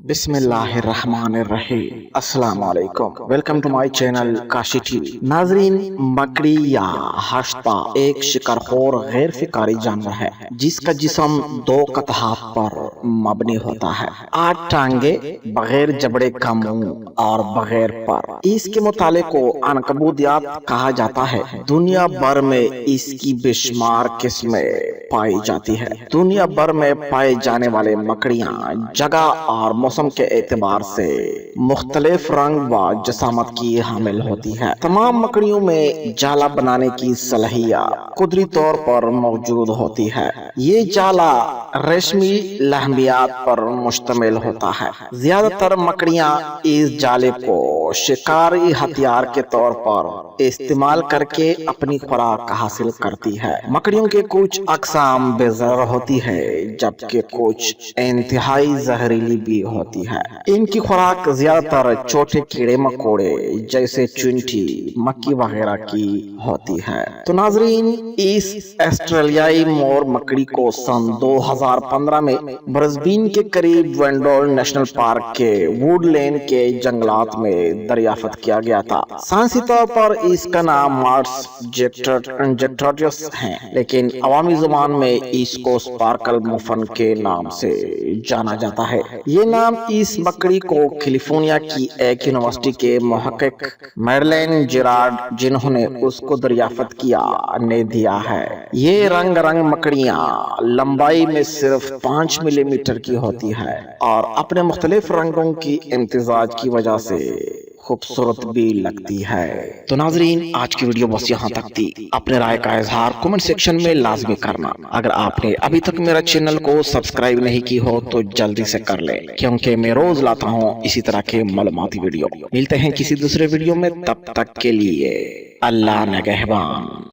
بسم اللہ الرحمن الرحیم۔ السلام علیکم، welcome to my channel Kashi TV. ناظرین، مکڑی یا ہشتہ ایک شکارخور غیر فکاری جانور ہے جس کا جسم دو قطعات پر مبنی ہوتا ہے، 8 ٹانگیں، بغیر جبڑے کا منہ اور بغیر پر۔ اس کے مطالعے کو عنکبوتیات کہا جاتا ہے۔ دنیا بھر میں اس کی بے شمار قسمیں پائی جاتی ہے۔ دنیا بھر میں پائے جانے والے مکڑیاں جگہ اور موسم کے اعتبار سے مختلف رنگ و جسامت کی حامل ہوتی ہے۔ تمام مکڑیوں میں جالا بنانے کی صلاحیت قدرتی طور پر موجود ہوتی ہے۔ یہ جالا ریشمی لہمیات پر مشتمل ہوتا ہے۔ زیادہ تر مکڑیاں اس جالے کو شکاری ہتھیار کے طور پر استعمال کر کے اپنی خوراک حاصل کرتی ہے۔ مکڑیوں کے کچھ اقسام بے ضرر ہوتی ہے جبکہ کچھ انتہائی زہریلی بھی ہوتی ہے۔ ان کی خوراک زیادہ تر چھوٹے کیڑے مکوڑے جیسے چینٹی، مکھی وغیرہ کی ہوتی ہے۔ تو ناظرین، اس آسٹریلیائی مور مکڑی کو سن 2015 میں برسبین کے قریب وینڈول نیشنل پارک کے ووڈ لین کے جنگلات میں دریافت کیا گیا تھا۔ سائنسی طور پر اس کا نام مارس جیکٹوٹس ہے، لیکن عوامی زبان میں اس کو سپارکل مفن کے نام سے جانا جاتا ہے۔ یہ نام اس مکڑی کو کیلیفورنیا کی ایک یونیورسٹی کے محقق میڈلین جیرارڈ، جنہوں نے اس کو دریافت کیا، نے دیا ہے۔ یہ رنگ مکڑیاں لمبائی میں صرف 5 ملی میٹر کی ہوتی ہے اور اپنے مختلف رنگوں کی امتزاج کی وجہ سے خوبصورت بھی لگتی ہے۔ تو ناظرین، آج کی ویڈیو بس یہاں تک تھی۔ اپنے رائے کا اظہار کمنٹ سیکشن میں لازمی کرنا۔ اگر آپ نے ابھی تک میرا چینل کو سبسکرائب نہیں کی ہو تو جلدی سے کر لیں، کیونکہ میں روز لاتا ہوں اسی طرح کے معلوماتی ویڈیو۔ ملتے ہیں کسی دوسرے ویڈیو میں، تب تک کے لیے اللہ نگہبان۔